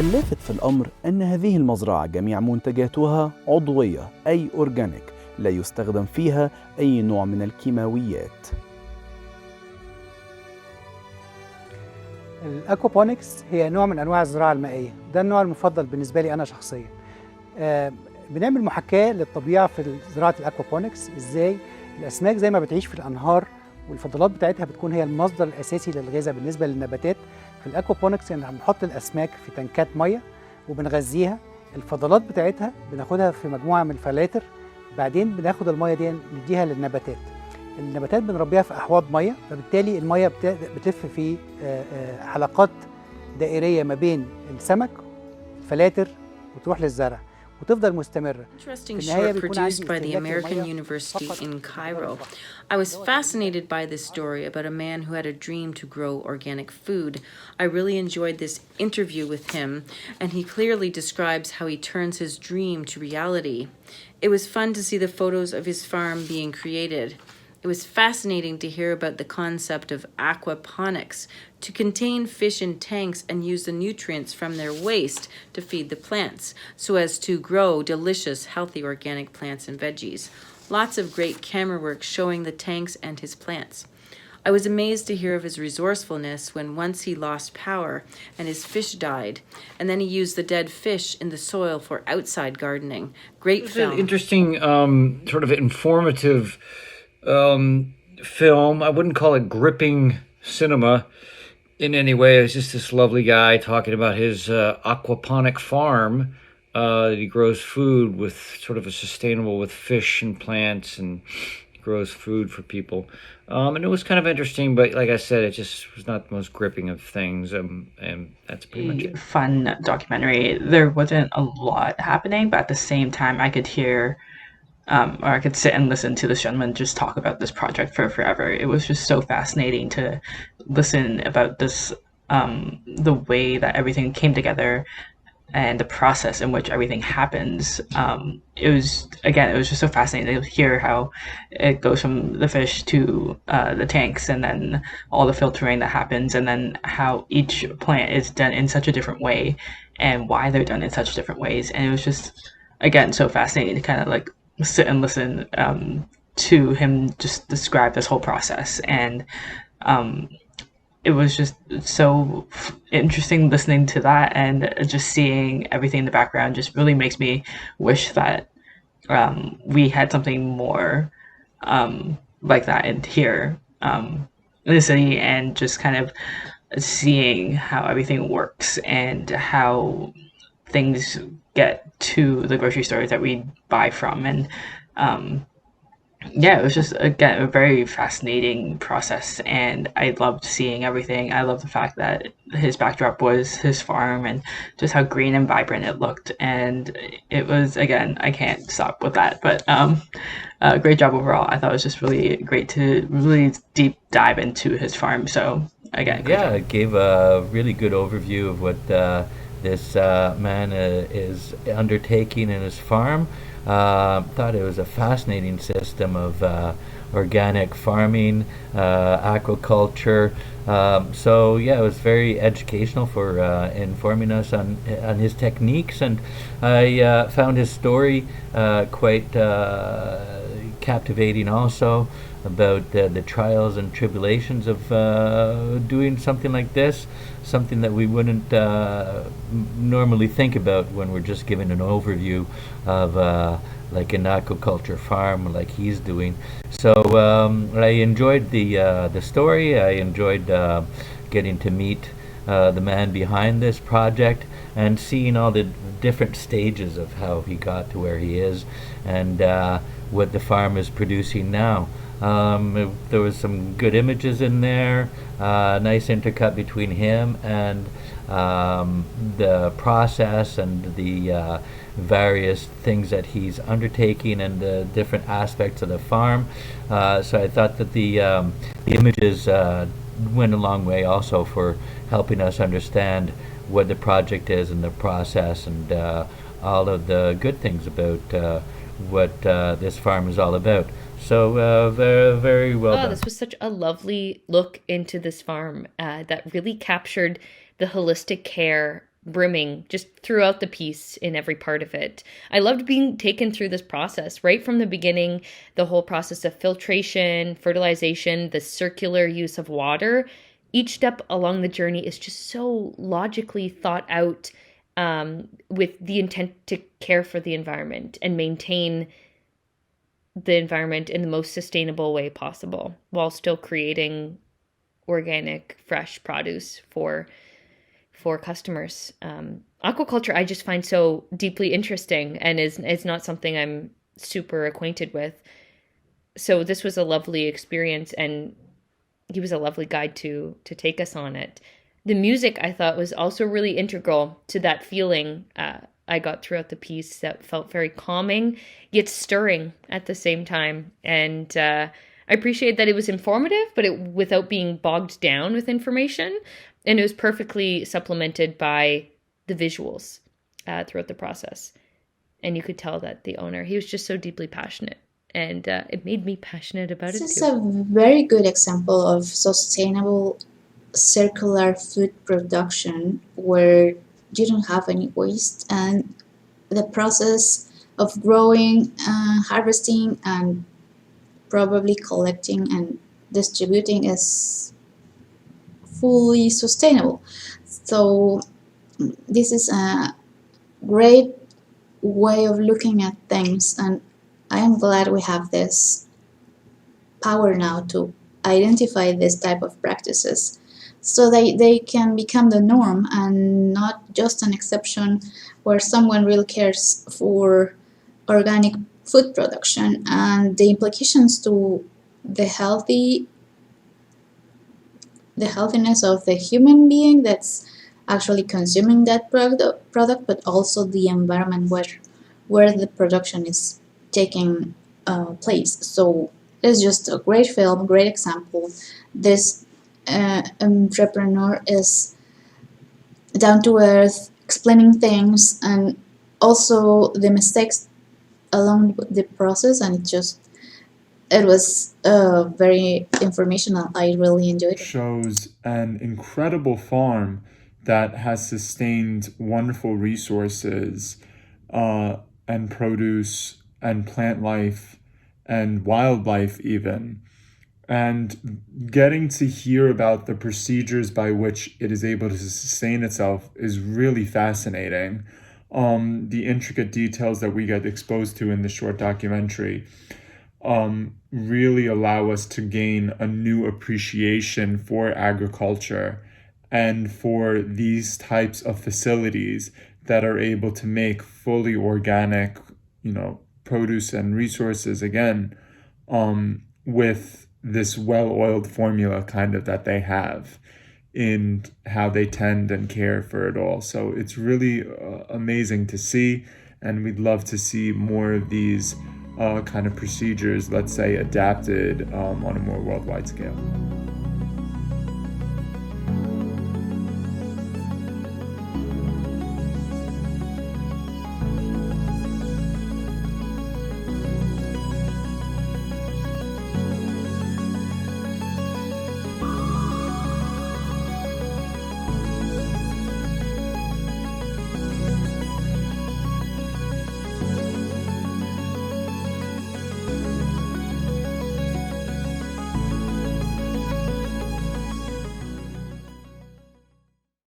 اللافت في الأمر أن هذه المزرعة جميع منتجاتها عضوية أي أورجانيك، لا يستخدم فيها أي نوع من الكيماويات. الأكوابونكس هي نوع من أنواع الزراعة المائية، ده النوع المفضل بالنسبة لي أنا شخصيا. بنعمل محاكاة للطبيعة في زراعة الأكوابونكس. إزاي؟ الأسماك زي ما بتعيش في الأنهار والفضلات بتاعتها بتكون هي المصدر الأساسي للغذاء بالنسبة للنباتات. في الأكوابونكس يعني بنحط الأسماك في تنكات مية وبنغذيها، الفضلات بتاعتها بناخدها في مجموعة من الفلاتر، بعدين بناخد المية دي نديها للنباتات. النباتات بنربيها في أحواض مية، فبالتالي المية بتلف في حلقات دائرية ما بين السمك الفلاتر وتروح للزرع وتفضل مستمرة. Interesting short produced by the American University in Cairo. I was fascinated by this story about a man who had a dream to grow organic food. I really enjoyed this interview with him, and he clearly describes how he turns his dream to reality. It was fun to see the photos of his farm being created. It was fascinating to hear about the concept of aquaponics, to contain fish in tanks and use the nutrients from their waste to feed the plants, so as to grow delicious, healthy organic plants and veggies. Lots of great camera work showing the tanks and his plants. I was amazed to hear of his resourcefulness when once he lost power and his fish died, and then he used the dead fish in the soil for outside gardening. Great film. An interesting, sort of informative film. I wouldn't call it gripping cinema in any way. It's just this lovely guy talking about his aquaponic farm. He grows food with sort of a sustainable with fish and plants, and grows food for people. And it was kind of interesting, but like I said, it just was not the most gripping of things. And that's pretty much it. Fun documentary. There wasn't a lot happening, but at the same time, I could hear or I could sit and listen to this gentleman just talk about this project for forever. It was just so fascinating to listen about this, the way that everything came together and the process in which everything happens. It was just so fascinating to hear how it goes from the fish to the tanks, and then all the filtering that happens, and then how each plant is done in such a different way and why they're done in such different ways. And it was just, again, so fascinating to kind of like sit and listen to him just describe this whole process. And it was just so interesting listening to that, and just seeing everything in the background just really makes me wish that we had something more like that in here in the city, and just kind of seeing how everything works and how things get to the grocery stores that we buy from. And yeah, it was just, again, a very fascinating process, and I loved seeing everything. I love the fact that his backdrop was his farm and just how green and vibrant it looked. And it was, again, I can't stop with that, but great job overall. I thought it was just really great to really deep dive into his farm. So again, yeah, it gave a really good overview of what this man is undertaking in his farm. Thought it was a fascinating system of organic farming, aquaculture. So yeah, it was very educational for informing us on his techniques, and I found his story quite captivating also, about the trials and tribulations of doing something like this, something that we wouldn't normally think about when we're just given an overview of like an aquaculture farm like he's doing. So I enjoyed the story. I enjoyed getting to meet the man behind this project and seeing all the different stages of how he got to where he is, and what the farm is producing now. There was some good images in there, nice intercut between him and the process and the various things that he's undertaking and the different aspects of the farm. So I thought that the images went a long way also for helping us understand what the project is and the process, and all of the good things about what this farm is all about. So very, very well done. This was such a lovely look into this farm that really captured the holistic care brimming just throughout the piece in every part of it. I loved being taken through this process right from the beginning, the whole process of filtration, fertilization, the circular use of water. Each step along the journey is just so logically thought out, with the intent to care for the environment and maintain the environment in the most sustainable way possible, while still creating organic, fresh produce for customers. Aquaculture I just find so deeply interesting, and is not something I'm super acquainted with. So this was a lovely experience, and he was a lovely guide to take us on it. The music I thought was also really integral to that feeling I got throughout the piece, that felt very calming yet stirring at the same time. And I appreciate that it was informative, but without being bogged down with information. And it was perfectly supplemented by the visuals throughout the process. And you could tell that the owner, he was just so deeply passionate. And it made me passionate about it too. This is a very good example of sustainable circular food production where you don't have any waste, and the process of growing, harvesting, and probably collecting and distributing is fully sustainable. So this is a great way of looking at things, and I am glad we have this power now to identify this type of practices so they can become the norm and not just an exception where someone really cares for organic food production, and the implications to the healthiness of the human being that's actually consuming that product, but also the environment where the production is taking place. So it's just a great film, great example. This entrepreneur is down to earth, explaining things, and also the mistakes along the process, and it was very informational. I really enjoyed it. Shows an incredible farm that has sustained wonderful resources and produce and plant life and wildlife even. And getting to hear about the procedures by which it is able to sustain itself is really fascinating. The intricate details that we get exposed to in the short documentary really allow us to gain a new appreciation for agriculture and for these types of facilities that are able to make fully organic, produce and resources again, with this well-oiled formula kind of that they have in how they tend and care for it all. So it's really amazing to see, and we'd love to see more of these kind of procedures, let's say, adapted on a more worldwide scale.